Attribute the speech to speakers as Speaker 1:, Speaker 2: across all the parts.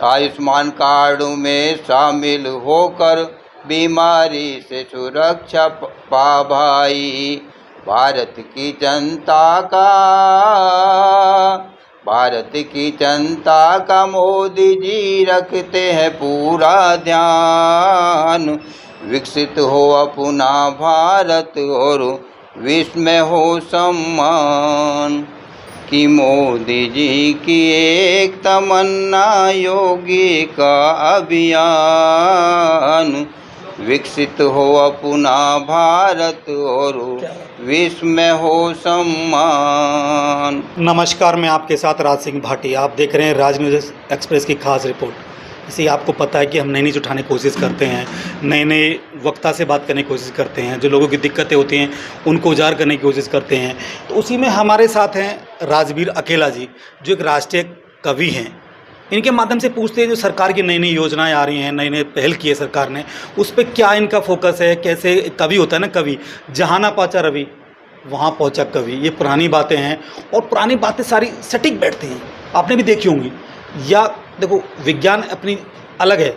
Speaker 1: Ayushman card में शामिल होकर बीमारी से सुरक्षा पा भाई। भारत की जनता का मोदी जी रखते हैं पूरा ध्यान। विकसित हो अपना भारत और विश्व में हो सम्मान। कि मोदी जी की एक तमन्ना योगी का अभियान। विकसित हो अपना भारत और विश्व में हो सम्मान।
Speaker 2: नमस्कार, मैं आपके साथ राज सिंह भाटी। आप देख रहे हैं राज न्यूज़ एक्सप्रेस की खास रिपोर्ट। इसे आपको पता है कि हम नई न्यूज़ उठाने की कोशिश करते हैं, नए वक्ता से बात करने की कोशिश करते हैं, जो लोगों की दिक्कतें होती हैं उनको उजागर करने की कोशिश करते हैं। तो उसी में हमारे साथ हैं राजवीर अकेला जी, जो एक राष्ट्रीय कवि हैं। इनके माध्यम से पूछते हैं जो सरकार की नई नई योजनाएं आ रही हैं, नई नई पहल की है सरकार ने, उस पर क्या इनका फोकस है। कैसे कवि होता है ना, कवि जहाँ ना पहुँचा रवि वहाँ पहुँचा कवि। ये पुरानी बातें हैं और पुरानी बातें सारी सटीक बैठती हैं, आपने भी देखी होंगी। या देखो, विज्ञान अपनी अलग है,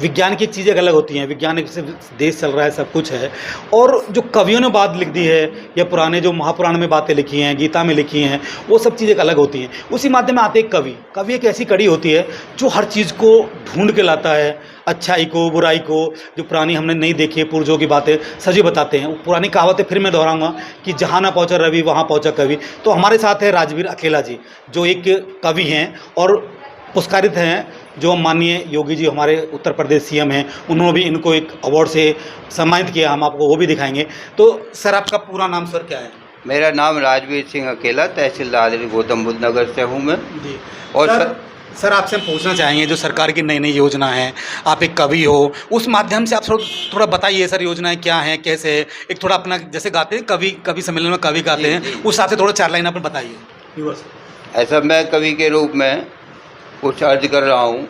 Speaker 2: विज्ञान की चीज़ें अलग होती हैं, विज्ञान से देश चल रहा है, सब कुछ है। और जो कवियों ने बात लिख दी है या पुराने जो महापुराण में बातें लिखी हैं, गीता में लिखी हैं, वो सब चीज़ें अलग होती हैं। उसी माध्यम में आते एक कवि एक ऐसी कड़ी होती है जो हर चीज़ को ढूंढ के लाता है, अच्छाई को, बुराई को, जो पुरानी हमने नहीं देखी है पूर्वजों की बातें सजी बताते हैं। पुरानी कहावतें फिर मैं दोहराऊंगा कि जहाँ ना पहुँचा रवि वहाँ पहुँचा कवि। तो हमारे साथ है राजवीर अकेला जी, जो एक कवि हैं और पुरस्कारित हैं, जो माननीय योगी जी हमारे उत्तर प्रदेश सीएम हैं, उन्होंने भी इनको एक अवार्ड से सम्मानित किया। हम आपको वो भी दिखाएंगे। तो सर, आपका पूरा नाम सर क्या है?
Speaker 1: मेरा नाम राजवीर सिंह अकेला, तहसीलदार गौतम बुद्ध नगर से हूँ मैं जी। और
Speaker 2: सर आपसे हम पूछना चाहेंगे, जो सरकार की नई नई योजना है, आप एक कवि हो, उस माध्यम से आप थोड़ा बताइए सर, योजनाएं क्या हैं, कैसे है। एक थोड़ा अपना जैसे गाते हैं कवि सम्मेलन में कवि गाते हैं, उस हिसाब से थोड़ा 4 लाइन आप बताइए।
Speaker 1: ऐसा मैं कवि के रूप में कुछ अर्ज कर रहा हूँ।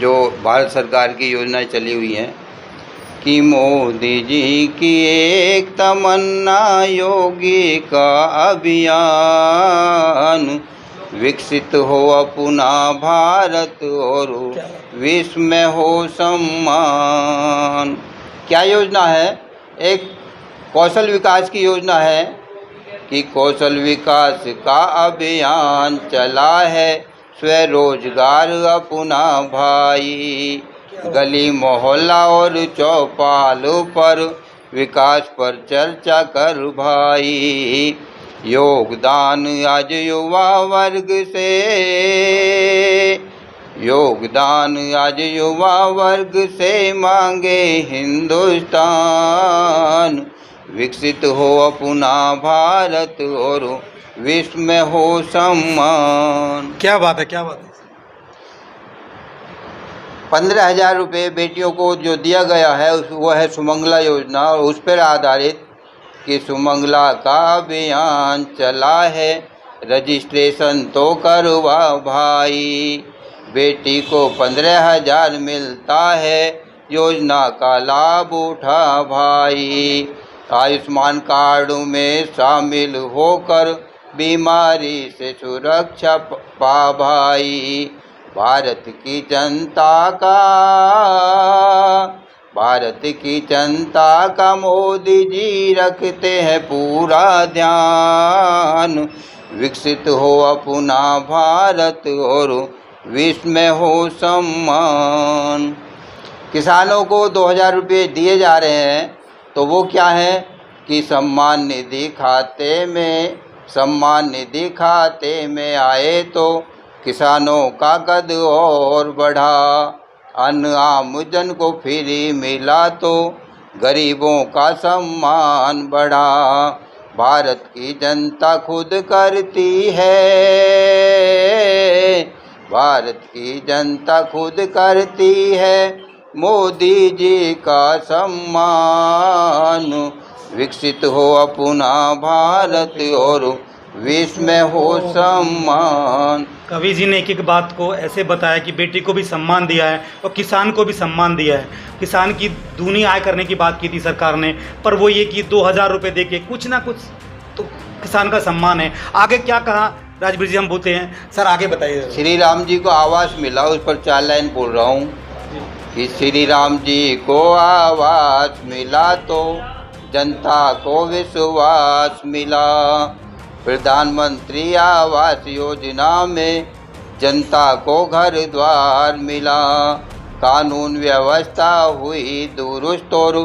Speaker 1: जो भारत सरकार की योजनाएं चली हुई हैं कि मोदी जी की एक तमन्ना योगी का अभियान। विकसित हो अपना भारत और विश्व में हो सम्मान। क्या योजना है? एक कौशल विकास की योजना है कि कौशल विकास का अभियान चला है। स्वरोजगार अपना भाई। गली मोहल्ला और चौपाल पर विकास पर चर्चा कर भाई। योगदान आज युवा वर्ग से मांगे हिंदुस्तान। विकसित हो अपना भारत और विश्व में हो सम्मान।
Speaker 2: क्या बात है, क्या बात है।
Speaker 1: 15,000 रुपये बेटियों को जो दिया गया है वो है सुमंगला योजना, और उस पर आधारित कि सुमंगला का अभियान चला है। रजिस्ट्रेशन तो करवा भाई। बेटी को 15,000 मिलता है, योजना का लाभ उठा भाई। आयुष्मान कार्ड में शामिल होकर बीमारी से सुरक्षा पा भाई। भारत की जनता का मोदी जी रखते हैं पूरा ध्यान। विकसित हो अपना भारत और विश्व में हो सम्मान। किसानों को 2,000 रुपये दिए जा रहे हैं, तो वो क्या है कि सम्मान निधि खाते में आए तो किसानों का कद और बढ़ा। अन्न आम जन को फ्री मिला तो गरीबों का सम्मान बढ़ा। भारत की जनता खुद करती है मोदी जी का सम्मान। विकसित हो अपना भारत और विश्व में हो सम्मान।
Speaker 2: कवि जी ने एक एक बात को ऐसे बताया कि बेटी को भी सम्मान दिया है और किसान को भी सम्मान दिया है। किसान की दूनी आय करने की बात की थी सरकार ने, पर वो ये कि 2,000 रुपये दे के कुछ ना कुछ तो किसान का सम्मान है। आगे क्या कहा राजवीर जी हम बोलते हैं सर, आगे बताइए।
Speaker 1: श्री राम जी को आवास मिला, उस पर 4 लाइन बोल रहा हूँ कि श्री राम जी को आवास मिला तो जनता को विश्वास मिला। प्रधानमंत्री आवास योजना में जनता को घर द्वार मिला। कानून व्यवस्था हुई दुरुस्त और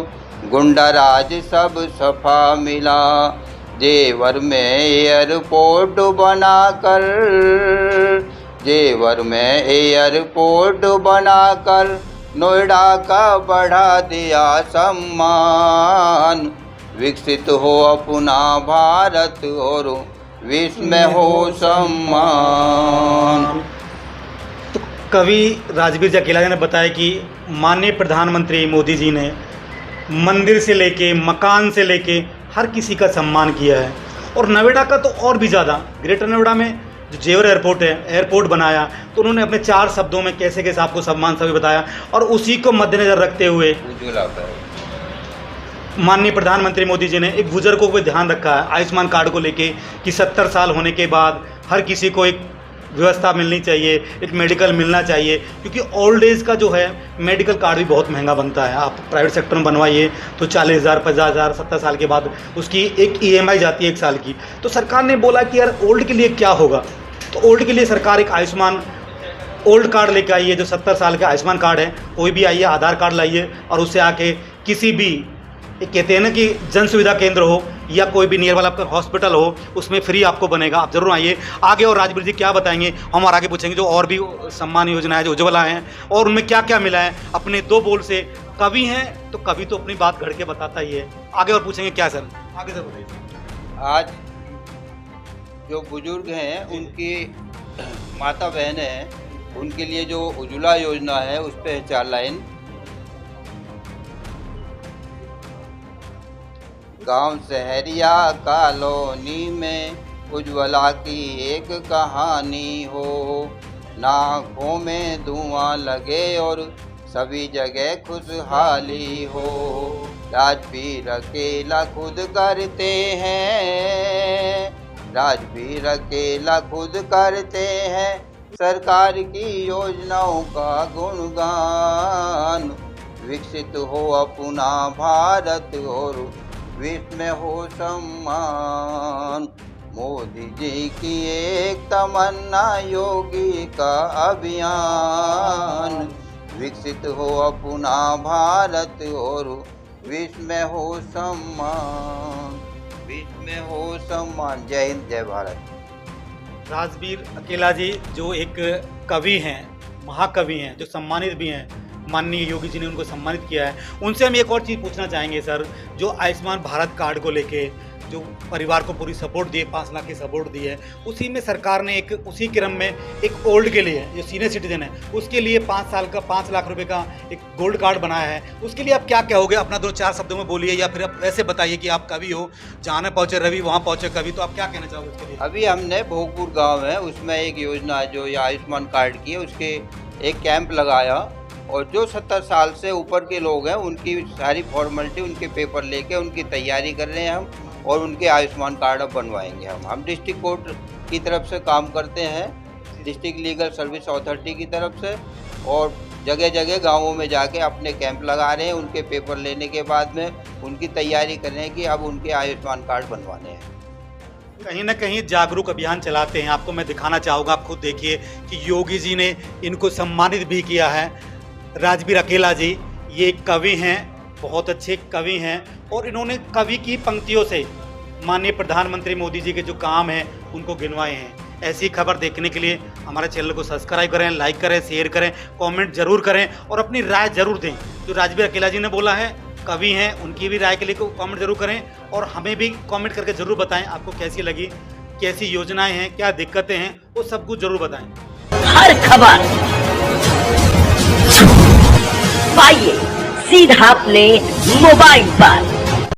Speaker 1: गुंडाराज सब सफा मिला। जेवर में एयरपोर्ट बनाकर, जेवर में एयरपोर्ट बनाकर नोएडा का बढ़ा दिया सम्मान। विकसित हो अपना भारत और विश्व में हो सम्मान।
Speaker 2: तो कवि राजवीर जी अकेला ने बताया कि माननीय प्रधानमंत्री मोदी जी ने मंदिर से लेके मकान से लेके हर किसी का सम्मान किया है, और नोएडा का तो और भी ज़्यादा। ग्रेटर नोएडा में जो जेवर एयरपोर्ट है, एयरपोर्ट बनाया, तो उन्होंने अपने 4 शब्दों में कैसे कैसे आपको सम्मान सभी बताया, और उसी को मद्देनजर रखते हुए माननीय प्रधानमंत्री मोदी जी ने एक बुजुर्गों को ध्यान रखा है आयुष्मान कार्ड को लेके कि 70 साल होने के बाद हर किसी को एक व्यवस्था मिलनी चाहिए, एक मेडिकल मिलना चाहिए, क्योंकि ओल्ड एज का जो है मेडिकल कार्ड भी बहुत महंगा बनता है। आप प्राइवेट सेक्टर में बनवाइए तो 40,000 50,000 70 साल के बाद उसकी एक EMI जाती है 1 साल की। तो सरकार ने बोला कि यार ओल्ड के लिए क्या होगा, तो ओल्ड के लिए सरकार एक आयुष्मान ओल्ड कार्ड लेके आई है, जो 70 साल का आयुष्मान कार्ड है। कोई भी आइए, आधार कार्ड लाइए और उससे आके किसी भी, एक कहते हैं ना कि जन सुविधा केंद्र हो या कोई भी नियर वाला आपका हॉस्पिटल हो, उसमें फ्री आपको बनेगा। आप जरूर आइए। आगे और राजवीर जी क्या बताएंगे हम और आगे पूछेंगे, जो और भी सम्मान योजना है, जो उज्ज्वला हैं, और उनमें क्या क्या मिला है। अपने 2 बोल से कवि हैं तो कवि तो अपनी बात घड़ के बताता ही है। आगे और पूछेंगे क्या सर, आगे सर बताइए।
Speaker 1: आज जो बुजुर्ग हैं, उनकी माता बहन हैं, उनके लिए जो उज्ज्वला योजना है उस पर 4 लाइन। गांव शहरिया कॉलोनी में उज्ज्वला की एक कहानी हो। नाकों में धुआं लगे और सभी जगह खुशहाली हो। राजवीर अकेला खुद करते हैं, राजवीर अकेला खुद करते हैं सरकार की योजनाओं का गुणगान। विकसित हो अपना भारत और विश्व में हो सम्मान। मोदी जी की एक तमन्ना, योगी का अभियान। विकसित हो अपना भारत और विश्व में हो सम्मान, विश्व में हो सम्मान। जय हिंद, जय भारत।
Speaker 2: राजवीर अकेला जी जो एक कवि हैं, महाकवि हैं, जो सम्मानित भी हैं, माननीय योगी जी ने उनको सम्मानित किया है। उनसे हम एक और चीज़ पूछना चाहेंगे सर, जो आयुष्मान भारत कार्ड को लेके जो परिवार को पूरी सपोर्ट दी है, 5 लाख की सपोर्ट दी है, उसी में सरकार ने एक उसी क्रम में एक ओल्ड के लिए, जो सीनियर सिटीजन है, उसके लिए 5 साल का 5 लाख रुपए का एक गोल्ड कार्ड बनाया है। उसके लिए आप क्या कहोगे? अपना 2-4 शब्दों में बोलिए, या फिर आप ऐसे बताइए कि आप कवि हो, जहाँ न पहुँचे रवि वहाँ पहुँचे कवि, तो आप क्या कहना चाहोगे उसके लिए?
Speaker 1: अभी हमने भोगपुर गाँव है, उसमें एक योजना है जो ये आयुष्मान कार्ड की है, उसके एक कैंप लगाया, और जो 70 साल से ऊपर के लोग हैं उनकी सारी फॉर्मेलिटी, उनके पेपर लेके उनकी तैयारी कर रहे हैं हम, और उनके आयुष्मान कार्ड अब बनवाएंगे हम डिस्ट्रिक्ट कोर्ट की तरफ से काम करते हैं, डिस्ट्रिक्ट लीगल सर्विस अथॉरिटी की तरफ से, और जगह जगह गांवों में जाके अपने कैंप लगा रहे हैं। उनके पेपर लेने के बाद में उनकी तैयारी कर रहे हैं कि अब उनके आयुष्मान कार्ड बनवाने हैं।
Speaker 2: कहीं ना कहीं जागरूक अभियान चलाते हैं। आपको मैं दिखाना चाहूँगा, आप खुद देखिए कि योगी जी ने इनको सम्मानित भी किया है। राजवीर अकेला जी ये कवि हैं, बहुत अच्छे कवि हैं, और इन्होंने कवि की पंक्तियों से माननीय प्रधानमंत्री मोदी जी के जो काम हैं उनको गिनवाए हैं। ऐसी खबर देखने के लिए हमारे चैनल को सब्सक्राइब करें, लाइक करें, शेयर करें, कमेंट जरूर करें, और अपनी राय जरूर दें। जो राजवीर अकेला जी ने बोला है, कवि हैं, उनकी भी राय के लिए कमेंट जरूर करें, और हमें भी कमेंट करके जरूर बताएं आपको कैसी लगी, कैसी योजनाएं हैं, क्या दिक्कतें हैं, वो सब कुछ जरूर बताएं।
Speaker 3: हर खबर पाइए सीधा अपने मोबाइल पर।